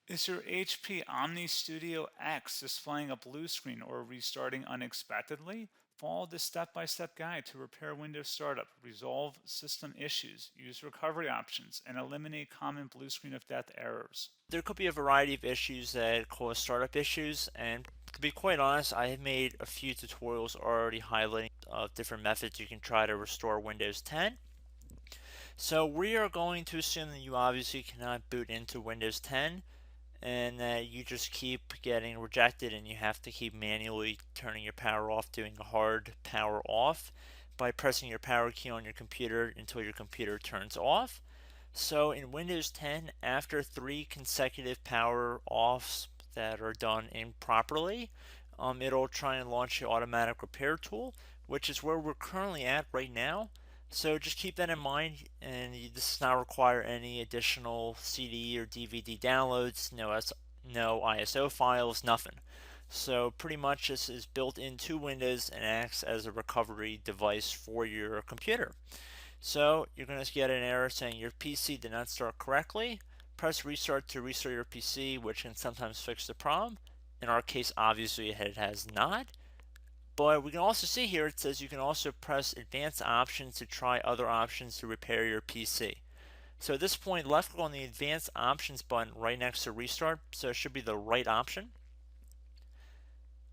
Is your HP Omni Studio X displaying a blue screen or restarting unexpectedly? Follow this step-by-step guide to repair Windows startup, resolve system issues, use recovery options, and eliminate common blue screen of death errors. There could be a variety of issues that cause startup issues, and to be quite honest, I have made a few tutorials already highlighting different methods you can try to restore Windows 10. So we are going to assume that you obviously cannot boot into Windows 10 and that you just keep getting rejected and you have to keep manually turning your power off, doing a hard power off by pressing your power key on your computer until your computer turns off. So in Windows 10, after 3 consecutive power offs that are done improperly, it'll try and launch the automatic repair tool, which is where we're currently at right now. So just keep that in mind, and this does not require any additional CD or DVD downloads, no ISO files, nothing. So pretty much this is built into Windows and acts as a recovery device for your computer. So you're going to get an error saying your PC did not start correctly. Press restart to restart your PC, which can sometimes fix the problem. In our case, obviously it has not. But we can also see here it says you can also press advanced options to try other options to repair your PC. So at this point, left click on the advanced options button right next to restart, so it should be the right option.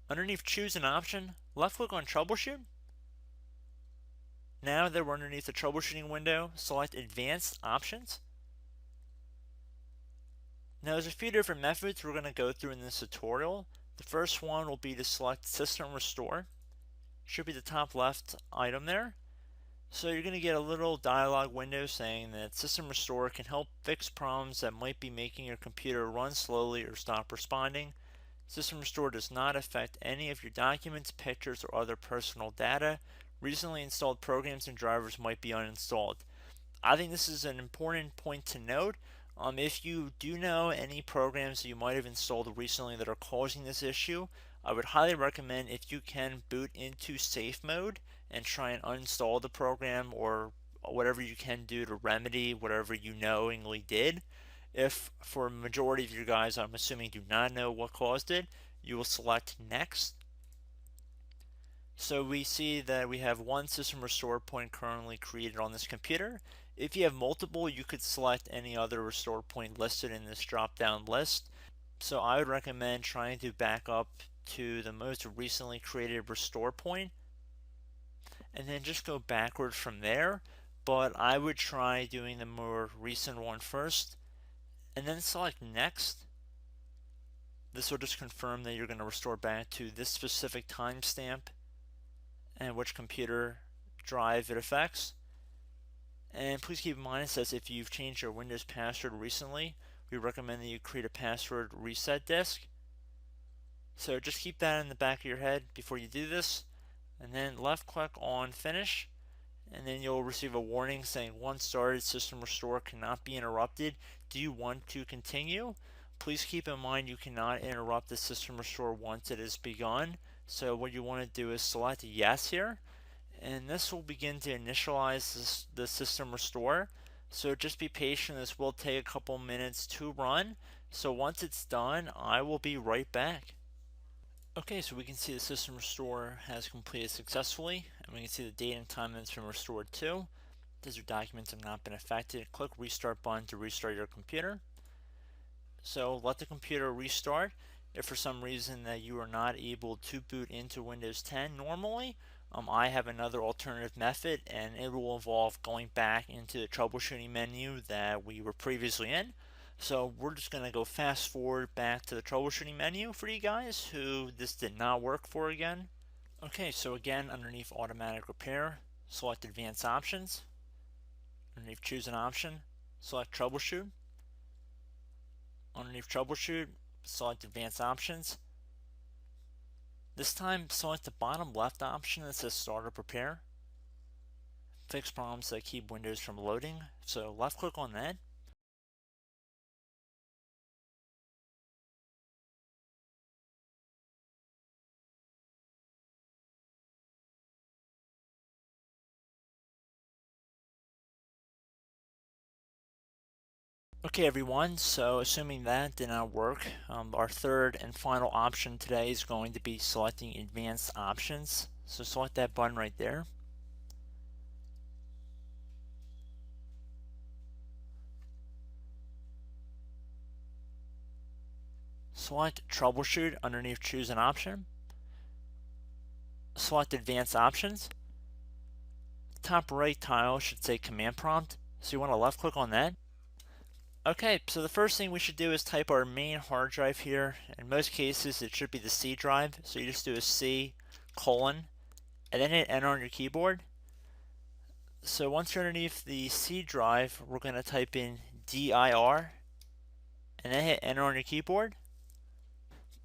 Underneath choose an option, left click on troubleshoot. Now that we're underneath the troubleshooting window, select advanced options. Now there's a few different methods we're going to go through in this tutorial. The first one will be to select System Restore. Should be the top left item there. So you're going to get a little dialog window saying that System Restore can help fix problems that might be making your computer run slowly or stop responding. System Restore does not affect any of your documents, pictures, or other personal data. Recently installed programs and drivers might be uninstalled. I think this is an important point to note. If you do know any programs that you might have installed recently that are causing this issue, I would highly recommend if you can boot into safe mode and try and uninstall the program or whatever you can do to remedy whatever you knowingly did. If for a majority of you guys, I'm assuming do not know what caused it, you will select next. So we see that we have one system restore point currently created on this computer. If you have multiple, you could select any other restore point listed in this drop down list. So I would recommend trying to back up to the most recently created restore point and then just go backwards from there. But I would try doing the more recent one first and then select next. This will just confirm that you're going to restore back to this specific timestamp and which computer drive it affects. And please keep in mind it says if you've changed your Windows password recently, we recommend that you create a password reset disk. So just keep that in the back of your head before you do this. And then left click on finish. And then you'll receive a warning saying once started, system restore cannot be interrupted. Do you want to continue? Please keep in mind you cannot interrupt the system restore once it is begun. So what you want to do is select yes here, and this will begin to initialize the system restore. So just be patient, this will take a couple minutes to run. So once it's done, I will be right back. Okay, so we can see the system restore has completed successfully, and we can see the date and time that it's been restored to. These documents have not been affected. Click restart button to restart your computer. So let the computer restart. If for some reason that you are not able to boot into Windows 10 normally, I have another alternative method, and it will involve going back into the troubleshooting menu that we were previously in. So we're just going to go fast forward back to the troubleshooting menu for you guys who this did not work for again. Okay, so again, underneath automatic repair, select advanced options. Underneath choose an option, select troubleshoot. Underneath troubleshoot, select advanced options. This time, select the bottom left option that says startup repair. Fix problems that keep Windows from loading. So left click on that. Okay everyone, so assuming that did not work, our third and final option today is going to be selecting advanced options. So select that button right there. Select troubleshoot underneath choose an option. Select advanced options. Top right tile should say command prompt, so you want to left click on that. Okay, so the first thing we should do is type our main hard drive here. In most cases it should be the C drive, so you just do a C colon and then hit enter on your keyboard. So once you're underneath the C drive, we're going to type in dir and then hit enter on your keyboard.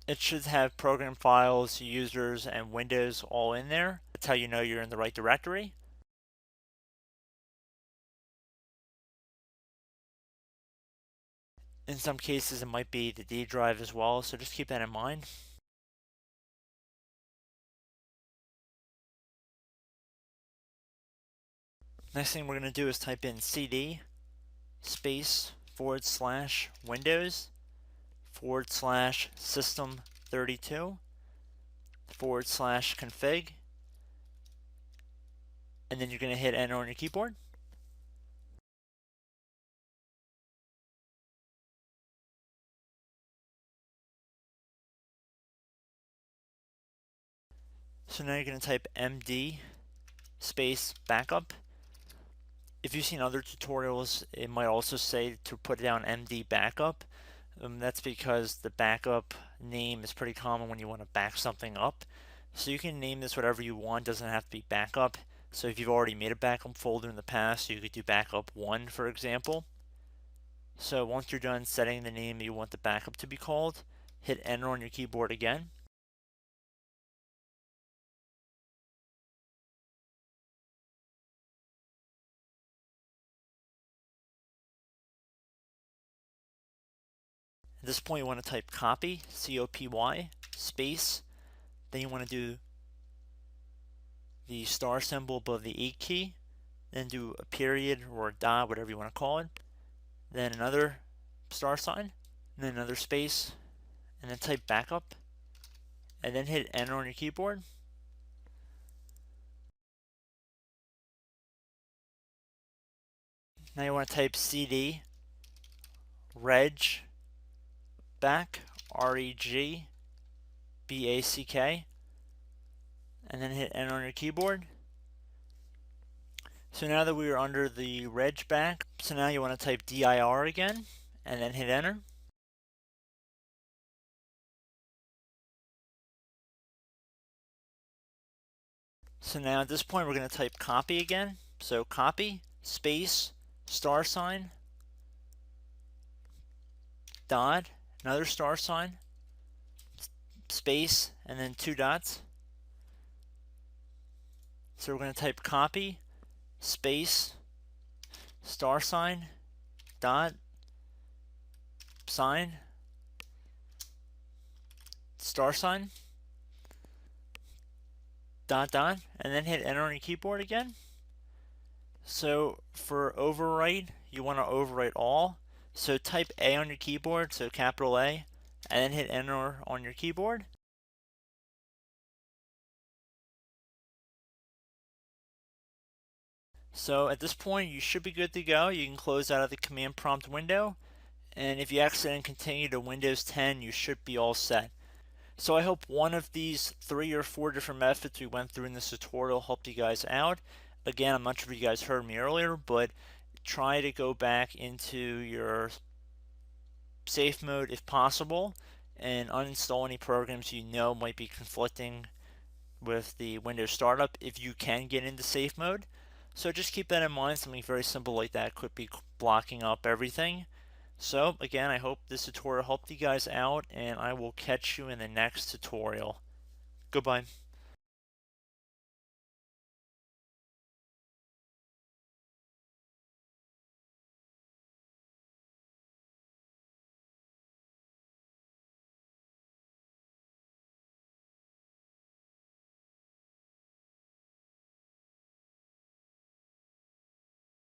It should have program files, users, and Windows all in there. That's how you know you're in the right directory. In some cases it might be the D drive as well, so just keep that in mind. Next thing we're going to do is type in cd space / Windows / system 32 / config, and then you're going to hit enter on your keyboard. So now you're going to type md space backup. If you've seen other tutorials, it might also say to put down md backup. That's because the backup name is pretty common when you want to back something up. So you can name this whatever you want, doesn't have to be backup. So if you've already made a backup folder in the past, you could do backup 1 for example. So once you're done setting the name you want the backup to be called, hit enter on your keyboard again. At this point you want to type copy, C-O-P-Y, space, then you want to do the star symbol above the 8 key, then do a period or a dot, whatever you want to call it, then another star sign, and then another space, and then type backup, and then hit enter on your keyboard. Now you want to type cd reg back, REG BACK, and then hit enter on your keyboard. So now that we are under the reg back, so now you want to type dir again, and then hit enter. So now at this point we're going to type copy again. So copy, space, star sign, dot, another star sign, space, and then 2 dots. So we're going to type copy, space, star sign, dot, sign, star sign, dot, dot, and then hit enter on your keyboard again. So for overwrite, you want to overwrite all. So type A on your keyboard, so capital A, and then hit enter on your keyboard. So at this point you should be good to go. You can close out of the command prompt window, and if you accidentally continue to Windows 10 you should be all set. So I hope one of these 3 or 4 different methods we went through in this tutorial helped you guys out. Again, I'm not sure if you guys heard me earlier, but try to go back into your safe mode if possible and uninstall any programs you know might be conflicting with the Windows startup if you can get into safe mode. So just keep that in mind. Something very simple like that could be blocking up everything. So again, I hope this tutorial helped you guys out, and I will catch you in the next tutorial. Goodbye.